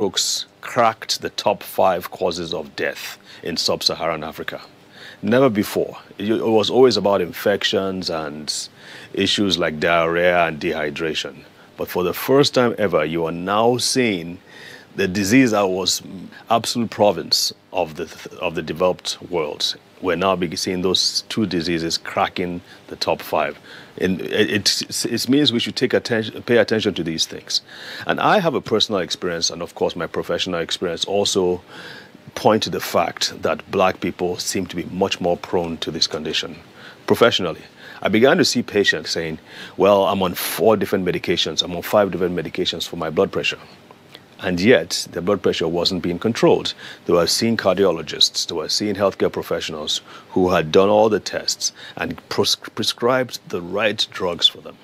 strokes cracked the top 5 causes of death in sub-Saharan Africa. Never before. It was always about infections and issues like diarrhea and dehydration. But for the first time ever, you are now seeing the disease that was absolute province of the developed world. We're now seeing those 2 diseases cracking the top 5. And it means we should pay attention to these things. And I have a personal experience, and of course my professional experience also point to the fact that black people seem to be much more prone to this condition. Professionally, I began to see patients saying, well, I'm on 4 different medications, I'm on 5 different medications for my blood pressure. And yet, the blood pressure wasn't being controlled. They were seeing cardiologists, they were seeing healthcare professionals who had done all the tests and prescribed the right drugs for them.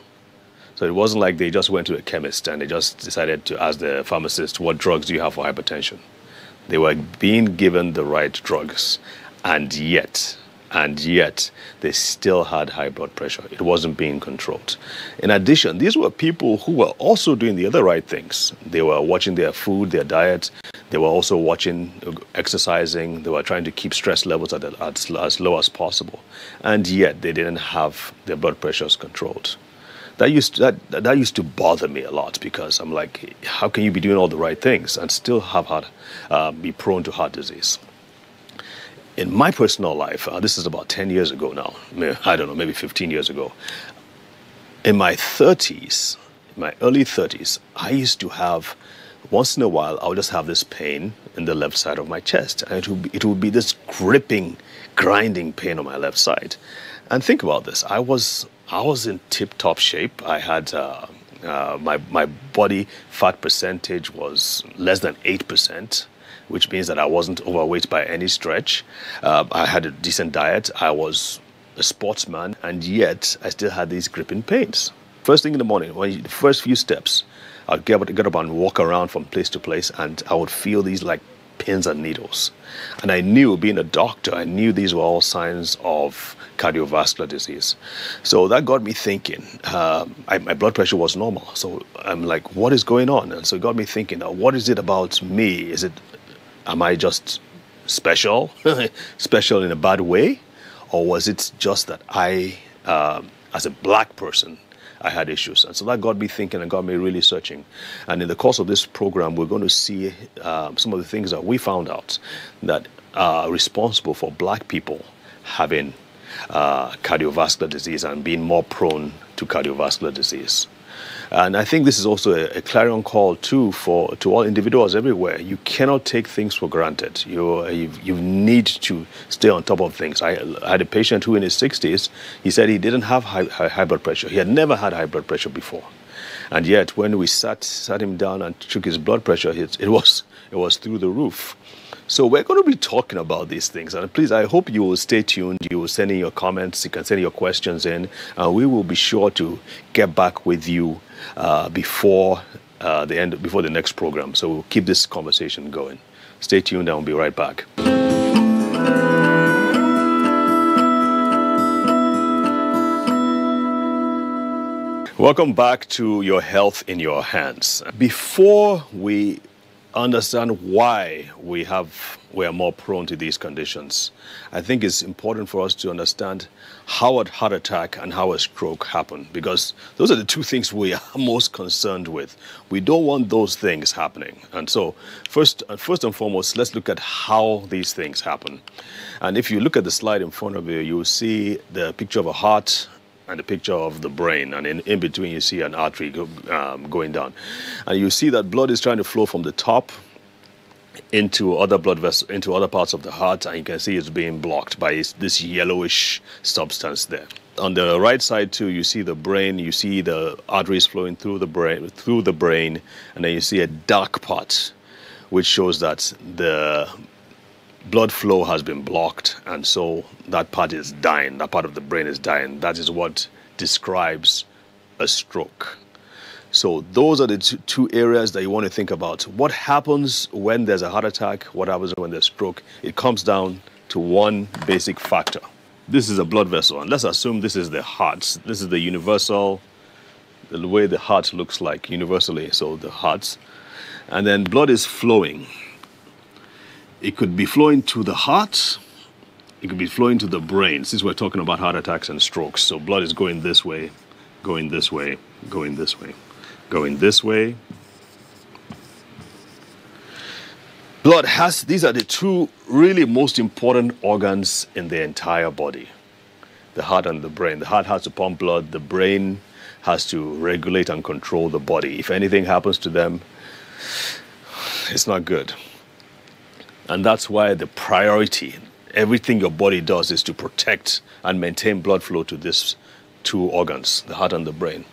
So it wasn't like they just went to a chemist and they just decided to ask the pharmacist, what drugs do you have for hypertension? They were being given the right drugs, and yet they still had high blood pressure. It wasn't being controlled. In addition, these were people who were also doing the other right things. They were watching their food, their diet. They were also watching exercising. They were trying to keep stress levels at as low as possible. And yet they didn't have their blood pressures controlled. That used to bother me a lot, because I'm like, how can you be doing all the right things and still be prone to heart disease? In my personal life, this is about 10 years ago now, I don't know, maybe 15 years ago. In my 30s, my early 30s, I used to have, once in a while, I would just have this pain in the left side of my chest. And it would be this gripping, grinding pain on my left side. And think about this, I was in tip-top shape. I had, my body fat percentage was less than 8%. Which means that I wasn't overweight by any stretch. I had a decent diet. I was a sportsman, and yet I still had these gripping pains. First thing in the morning, the first few steps, I'd get up and walk around from place to place, and I would feel these like pins and needles. And I knew, being a doctor, I knew these were all signs of cardiovascular disease. So that got me thinking. My blood pressure was normal. So I'm like, what is going on? And so it got me thinking, what is it about me? Am I just special, special in a bad way? Or was it just that I, as a black person, I had issues? And so that got me thinking and got me really searching. And in the course of this program, we're going to see some of the things that we found out that are responsible for black people having cardiovascular disease and being more prone to cardiovascular disease. And I think this is also a clarion call too to all individuals everywhere. You cannot take things for granted. You need to stay on top of things. I had a patient who in his 60s, he said he didn't have high blood pressure. He had never had high blood pressure before. And yet when we sat him down and took his blood pressure, it was through the roof. So we're going to be talking about these things, and please, I hope you will stay tuned. You will send in your comments, you can send your questions in, and we will be sure to get back with you before the next program. So we'll keep this conversation going. Stay tuned, and we'll be right back. Welcome back to Your Health in Your Hands. Before we understand why we are more prone to these conditions, I think it's important for us to understand how a heart attack and how a stroke happen, because those are the 2 things we are most concerned with. We don't want those things happening. And so first and foremost, let's look at how these things happen. And if you look at the slide in front of you, you'll see the picture of a heart and a picture of the brain, and in between you see an artery going down, and you see that blood is trying to flow from the top into other blood vessels, into other parts of the heart, and you can see it's being blocked by this yellowish substance there. On the right side too, you see the brain, you see the arteries flowing through the brain, and then you see a dark part, which shows that the blood flow has been blocked, and so that part is dying. That part of the brain is dying. That is what describes a stroke. So those are the 2 areas that you want to think about. What happens when there's a heart attack? What happens when there's stroke? It comes down to one basic factor. This is a blood vessel, and let's assume this is the heart. This is the way the heart looks like universally. So the heart. and then blood is flowing. It could be flowing to the heart, it could be flowing to the brain, since we're talking about heart attacks and strokes. So blood is going this way, going this way, going this way, going this way. Blood has, these are the two really most important organs in the entire body, the heart and the brain. The heart has to pump blood, the brain has to regulate and control the body. If anything happens to them, it's not good. And that's why the priority, everything your body does is to protect and maintain blood flow to these two organs, the heart and the brain.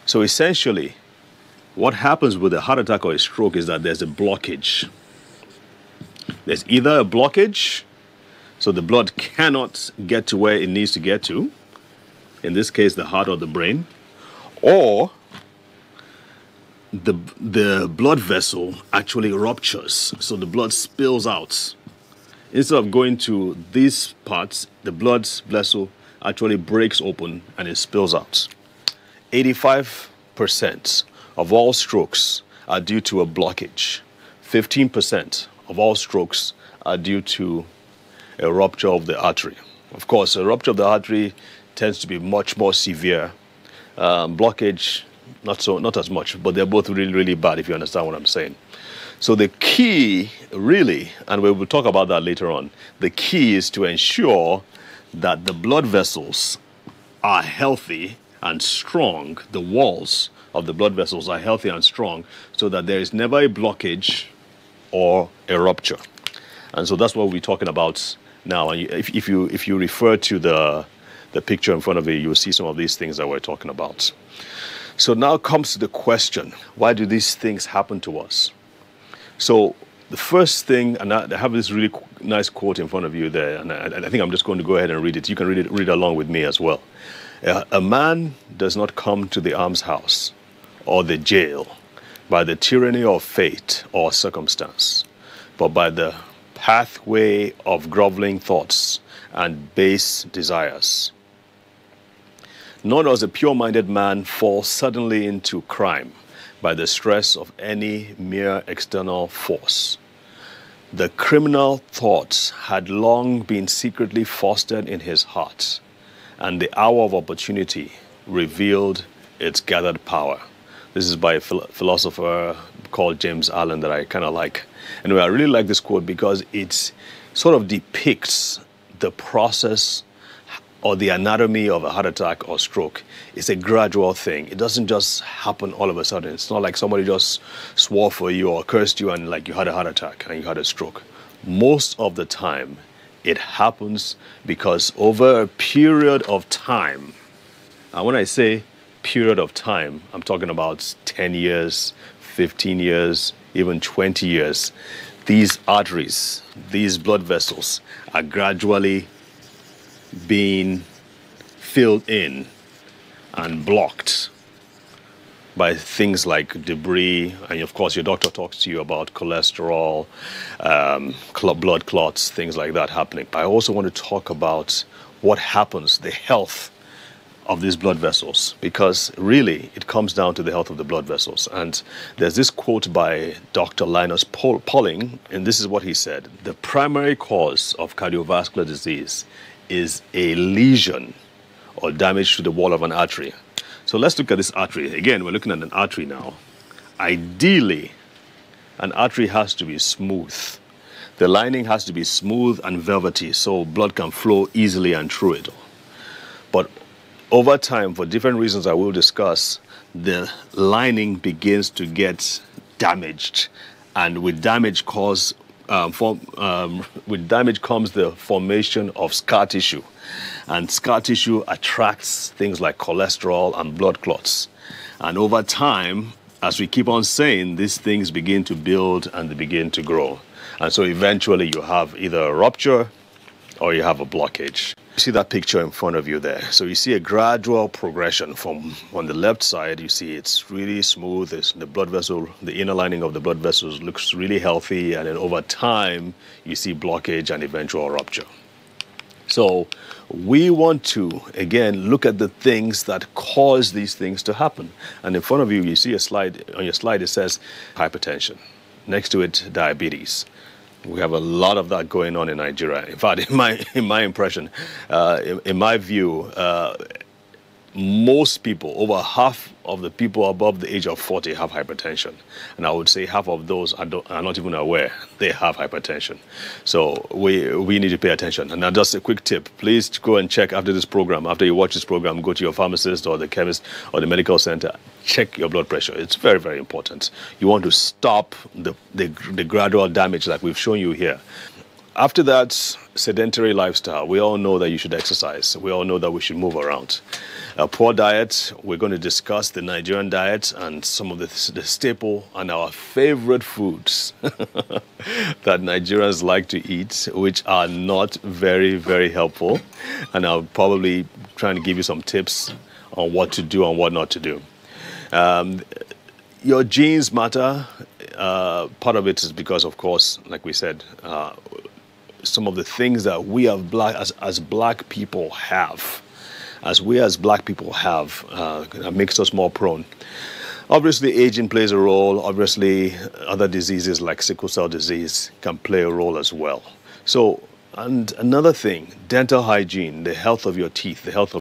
So essentially, what happens with a heart attack or a stroke is that there's a blockage. There's either a blockage, so the blood cannot get to where it needs to get to, in this case the heart or the brain, or the blood vessel actually ruptures, so the blood spills out. Instead of going to these parts, the blood vessel actually breaks open and it spills out. 85% of all strokes are due to a blockage. 15% of all strokes are due to a rupture of the artery. Of course, a rupture of the artery tends to be much more severe. Blockage, not as much, but they're both really, really bad, if you understand what I'm saying. So the key, really, and we will talk about that later on, the key is to ensure that the blood vessels are healthy and strong. The walls of the blood vessels are healthy and strong, so that there is never a blockage or a rupture. And so that's what we're talking about now. And if you refer to the picture in front of you, you'll see some of these things that we're talking about. So now comes the question, why do these things happen to us? So the first thing, and I have this really nice quote in front of you there, and I think I'm just going to go ahead and read it. You can read along with me as well. A man does not come to the almshouse or the jail by the tyranny of fate or circumstance, but by the pathway of groveling thoughts and base desires. Nor does a pure-minded man fall suddenly into crime by the stress of any mere external force. The criminal thoughts had long been secretly fostered in his heart, and the hour of opportunity revealed its gathered power. This is by a philosopher called James Allen that I kind of like. Anyway, I really like this quote because it sort of depicts the process or the anatomy of a heart attack or stroke. It's a gradual thing. It doesn't just happen all of a sudden. It's not like somebody just swore for you or cursed you and like you had a heart attack and you had a stroke. Most of the time, it happens because over a period of time, and when I say period of time, I'm talking about 10 years, 15 years, even 20 years. These arteries, these blood vessels are gradually being filled in and blocked by things like debris, and of course your doctor talks to you about cholesterol, blood clots, things like that happening. But I also want to talk about what happens, the health of these blood vessels, because really it comes down to the health of the blood vessels. And there's this quote by Dr. Linus Pauling, and this is what he said: the primary cause of cardiovascular disease is a lesion or damage to the wall of an artery. So let's look at this artery. Again, we're looking at an artery now. Ideally, an artery has to be smooth. The lining has to be smooth and velvety so blood can flow easily and through it. But over time, for different reasons I will discuss, the lining begins to get damaged, and with damage comes the formation of scar tissue, and scar tissue attracts things like cholesterol and blood clots. And over time, as we keep on saying, these things begin to build and they begin to grow, and so eventually you have either a rupture or you have a blockage. You see that picture in front of you there. So you see a gradual progression from on the left side. You see it's really smooth. It's the blood vessel, the inner lining of the blood vessels looks really healthy. And then over time, you see blockage and eventual rupture. So we want to, again, look at the things that cause these things to happen. And in front of you, you see a slide. On your slide, it says hypertension. Next to it, diabetes. We have a lot of that going on in Nigeria. In fact, in my impression, in my view, most people, over half of the people above the age of 40 have hypertension. And I would say half of those are not even aware they have hypertension. So we need to pay attention. And now just a quick tip, please go and check after this program. After you watch this program, go to your pharmacist or the chemist or the medical center, check your blood pressure. It's very, very important. You want to stop the gradual damage that we've shown you here. After that, sedentary lifestyle. We all know that you should exercise. We all know that we should move around. A poor diet, we're going to discuss the Nigerian diet and some of the staple and our favorite foods that Nigerians like to eat, which are not very, very helpful. And I'll probably try to give you some tips on what to do and what not to do. Your genes matter. Part of it is because, of course, like we said, some of the things that we have as black people have, that makes us more prone. Obviously, aging plays a role. Obviously, other diseases like sickle cell disease can play a role as well. So, and another thing, dental hygiene, the health of your teeth, the health of